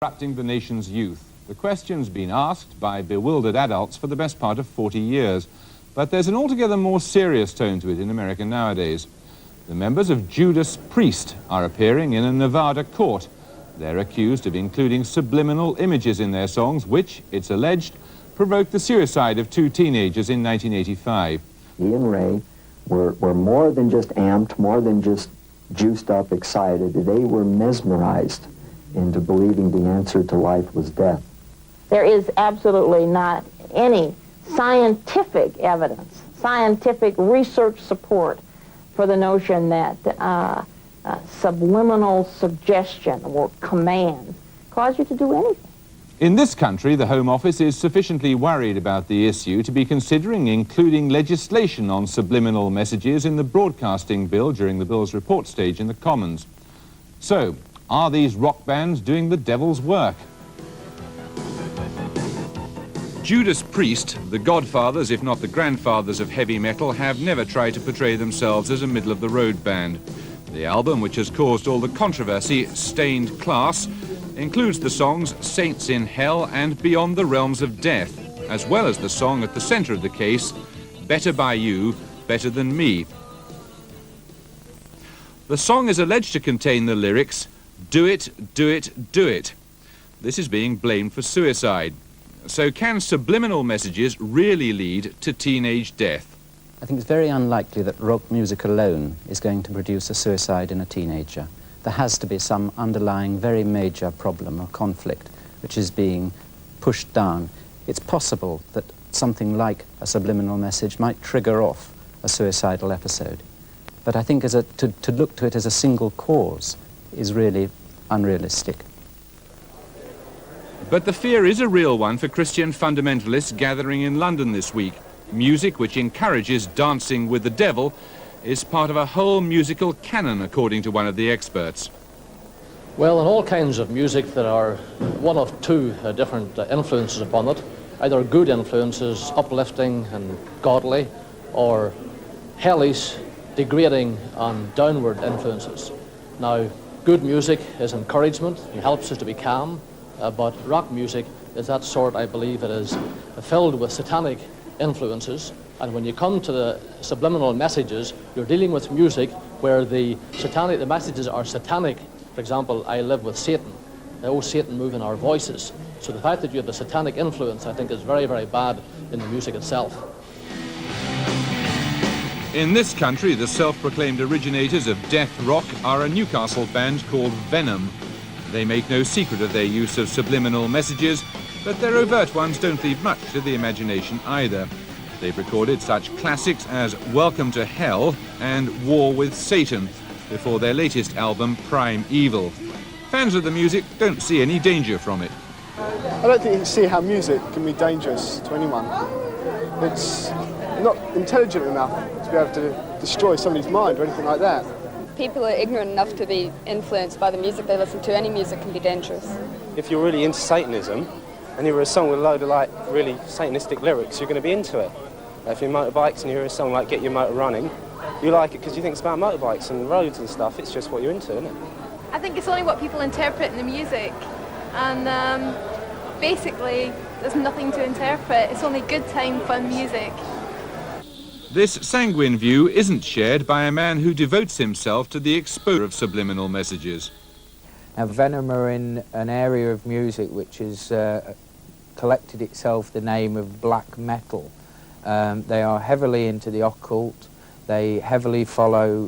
corrupting the nation's youth. The question's been asked by bewildered adults for the best part of 40 years. But there's an altogether more serious tone to it in America nowadays. The members of Judas Priest are appearing in a Nevada court. They're accused of including subliminal images in their songs, which, it's alleged, provoked the suicide of two teenagers in 1985. He and Ray were more than just amped, more than just juiced up, excited. They were mesmerized into believing the answer to life was death. There is absolutely not any scientific evidence, scientific research support for the notion that subliminal suggestion or command cause you to do anything. In this country, the Home Office is sufficiently worried about the issue to be considering including legislation on subliminal messages in the broadcasting bill during the bill's report stage in the Commons. So, are these rock bands doing the devil's work? Judas Priest, the godfathers, if not the grandfathers of heavy metal, have never tried to portray themselves as a middle-of-the-road band. The album, which has caused all the controversy, Stained Class, includes the songs Saints in Hell and Beyond the Realms of Death, as well as the song at the center of the case, Better by You, Better Than Me. The song is alleged to contain the lyrics, Do it, do it, do it. This is being blamed for suicide. So can subliminal messages really lead to teenage death? I think it's very unlikely that rock music alone is going to produce a suicide in a teenager. There has to be some underlying very major problem or conflict which is being pushed down. It's possible that something like a subliminal message might trigger off a suicidal episode. But I think to look to it as a single cause is really unrealistic. But the fear is a real one for Christian fundamentalists gathering in London this week. Music which encourages dancing with the devil is part of a whole musical canon, according to one of the experts. Well, in all kinds of music there are one of two different influences upon it. Either good influences, uplifting and godly, or hellish, degrading and downward influences. Now, good music is encouragement, it helps us to be calm, but rock music is that sort, I believe, it is filled with satanic influences. And when you come to the subliminal messages, you're dealing with music where the messages are satanic. For example, I live with Satan. Oh, Satan, move in our voices. So the fact that you have the satanic influence, I think, is very, very bad in the music itself. In this country, the self-proclaimed originators of death rock are a Newcastle band called Venom. They make no secret of their use of subliminal messages, but their overt ones don't leave much to the imagination either. They've recorded such classics as Welcome to Hell and War with Satan before their latest album, Prime Evil. Fans of the music don't see any danger from it. I don't think you can see how music can be dangerous to anyone. It's not intelligent enough to be able to destroy somebody's mind or anything like that. People are ignorant enough to be influenced by the music they listen to. Any music can be dangerous. If you're really into Satanism and you hear a song with a load of really Satanistic lyrics, you're going to be into it. If you're motorbikes and you hear a song like Get Your Motor Running, you like it because you think it's about motorbikes and roads and stuff. It's just what you're into, isn't it? I think it's only what people interpret in the music, and basically there's nothing to interpret. It's only good time, fun music. This sanguine view isn't shared by a man who devotes himself to the exposure of subliminal messages. Now, Venom are in an area of music which has collected itself the name of black metal. They are heavily into the occult. They heavily follow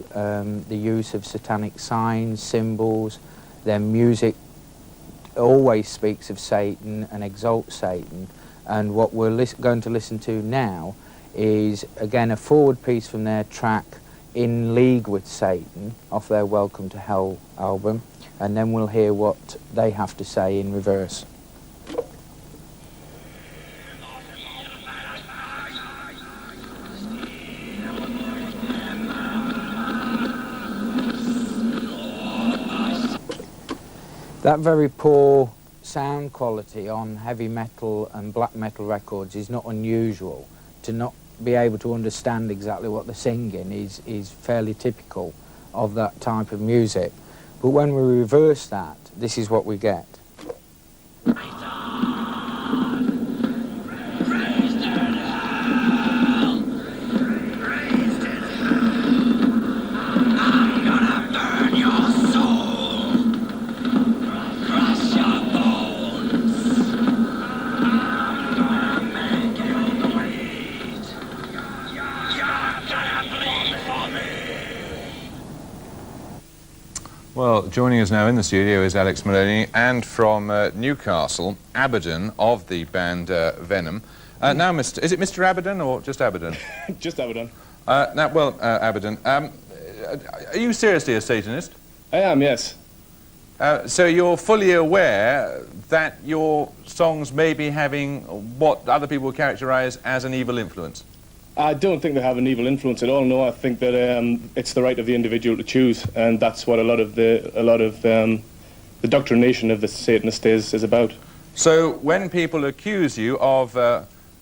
the use of satanic signs, symbols. Their music always speaks of Satan and exalts Satan. And what we're going to listen to now is, again, a forward piece from their track In League with Satan off their Welcome to Hell album. And then we'll hear what they have to say in reverse. That very poor sound quality on heavy metal and black metal records is not unusual. To not be able to understand exactly what they're singing is fairly typical of that type of music. But when we reverse that, this is what we get. joining us now in the studio is Alex Maloney, and from Newcastle, Abaddon, of the band Venom. Now, is it Mr. Abaddon or just Abaddon? Just Abaddon. Abaddon, are you seriously a Satanist? I am, yes. So you're fully aware that your songs may be having what other people characterize as an evil influence? I don't think they have an evil influence at all. No, I think that it's the right of the individual to choose, and that's what a lot of the doctrination of the Satanist is about. So when people accuse you of,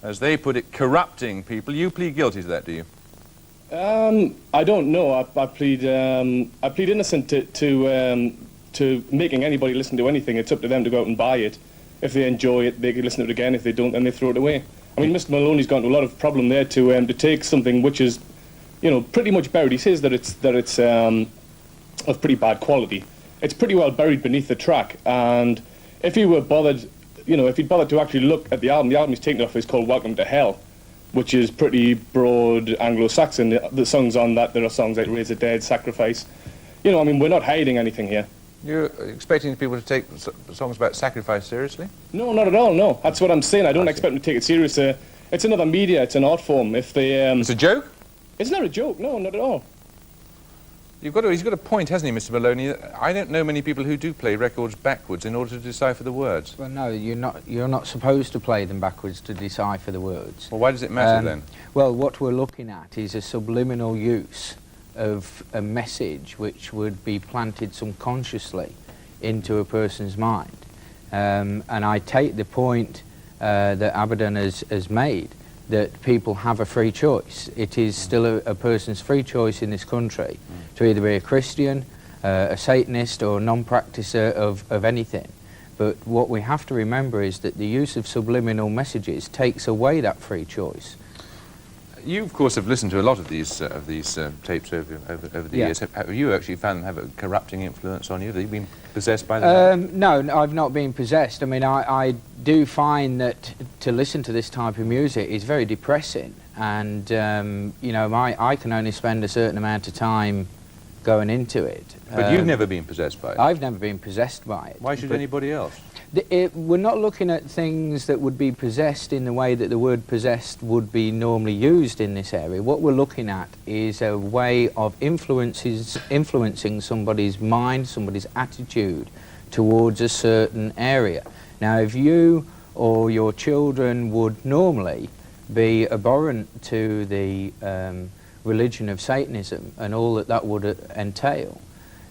as they put it, corrupting people, you plead guilty to that, do you? I don't know. I plead innocent to making anybody listen to anything. It's up to them to go out and buy it. If they enjoy it, they can listen to it again. If they don't, then they throw it away. I mean, Mr. Maloney's gone to a lot of problem there to take something which is, you know, pretty much buried. He says that it's of pretty bad quality. It's pretty well buried beneath the track. And if he were bothered, you know, if he'd bothered to actually look at the album he's taken off is called Welcome to Hell, which is pretty broad Anglo-Saxon. The songs on that, there are songs like Raise the Dead, Sacrifice. You know, I mean, we're not hiding anything here. You're expecting people to take songs about sacrifice seriously? No, not at all, no. That's what I'm saying. I don't expect them to take it serious. It's another media, it's an art form. If they... It's a joke? It's not a joke, no, not at all. He's got a point, hasn't he, Mr. Maloney? I don't know many people who do play records backwards in order to decipher the words. Well, no, you're not supposed to play them backwards to decipher the words. Well, why does it matter then? Well, what we're looking at is a subliminal use of a message which would be planted subconsciously into a person's mind. And I take the point that Abaddon has made, that people have a free choice. It is still a person's free choice in this country to either be a Christian, a Satanist, or a non-practicer of anything. But what we have to remember is that the use of subliminal messages takes away that free choice. You, of course, have listened to a lot of these tapes over the years. Have you actually found them have a corrupting influence on you? Have you been possessed by them? No, I've not been possessed. I mean, I do find that to listen to this type of music is very depressing. And, you know, I can only spend a certain amount of time going into it. But you've never been possessed by it? I've never been possessed by it. Why should anybody else? We're not looking at things that would be possessed in the way that the word possessed would be normally used in this area. What we're looking at is a way of influencing somebody's mind, somebody's attitude towards a certain area. Now, if you or your children would normally be abhorrent to the religion of Satanism and all that would entail,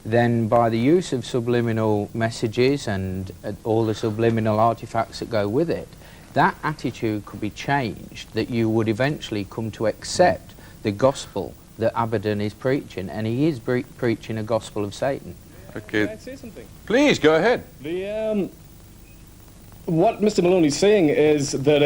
then by the use of subliminal messages and all the subliminal artifacts that go with it, that attitude could be changed, that you would eventually come to accept the gospel that Abaddon is preaching, and he is preaching a gospel of Satan. Okay. Can I say something? Please, go ahead. What Mr. Maloney's saying is that,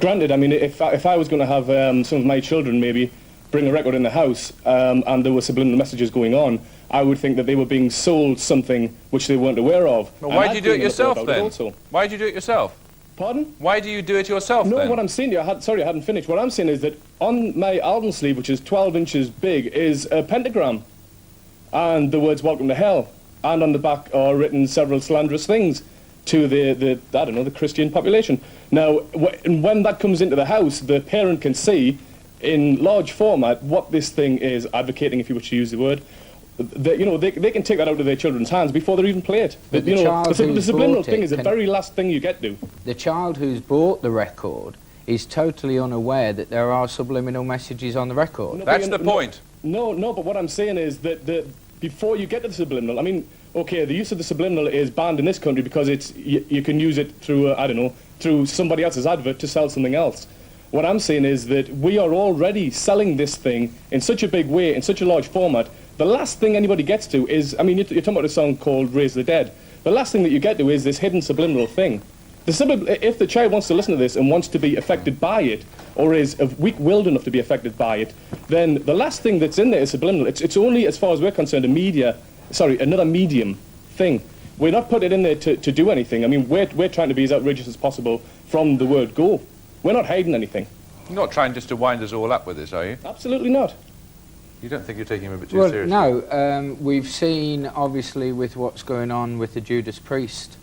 granted, I mean, if I was going to have some of my children maybe bring a record in the house and there were subliminal messages going on, I would think that they were being sold something which they weren't aware of. Well, why do you do it yourself then? Why do you do it yourself? Pardon? Why do you do it yourself then? No, what I'm saying to you, sorry, I hadn't finished. What I'm saying is that on my album sleeve, which is 12 inches big, is a pentagram and the words "Welcome to Hell." And on the back are written several slanderous things to the Christian population. Now, when that comes into the house, the parent can see in large format what this thing is advocating, if you wish to use the word. They can take that out of their children's hands before they even play it. The subliminal thing is the very last thing you get to. The child who's bought the record is totally unaware that there are subliminal messages on the record. No, that's the point. No, but what I'm saying is that before you get to the subliminal, I mean, okay, the use of the subliminal is banned in this country because you can use it through, through somebody else's advert to sell something else. What I'm saying is that we are already selling this thing in such a big way, in such a large format. The last thing anybody gets to is, I mean, you're talking about a song called Raise the Dead. The last thing that you get to is this hidden subliminal thing. If the child wants to listen to this and wants to be affected by it, or is weak-willed enough to be affected by it, then the last thing that's in there is subliminal. It's only, as far as we're concerned, another medium thing. We're not putting it in there to do anything. I mean, we're trying to be as outrageous as possible from the word go. We're not hiding anything. You're not trying just to wind us all up with this, are you? Absolutely not. You don't think you're taking him a bit too Well, seriously? no. We've seen, obviously, with what's going on with the Judas Priest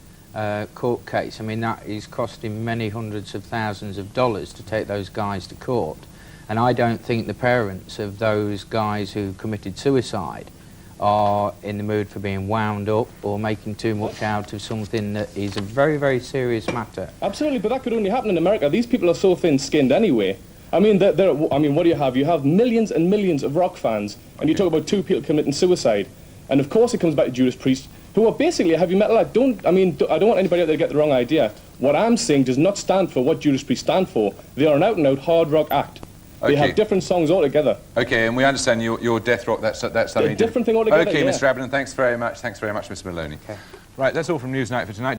court case, I mean, that is costing many hundreds of thousands of dollars to take those guys to court. And I don't think the parents of those guys who committed suicide are in the mood for being wound up or making too much out of something that is a very, very serious matter. Absolutely, but that could only happen in America. These people are so thin-skinned anyway. I mean, I mean, what do you have? You have millions and millions of rock fans, and you talk about two people committing suicide. And of course it comes back to Judas Priest, who are basically a heavy metal act. I don't want anybody out there to get the wrong idea. What I'm saying does not stand for what Judas Priest stand for. They are an out-and-out hard rock act. They have different songs altogether. Okay, and we understand your death rock, that's something a different thing altogether. Okay, yeah. Mr. Abbott, thanks very much, Mr. Maloney. Okay. Right, that's all from Newsnight for tonight.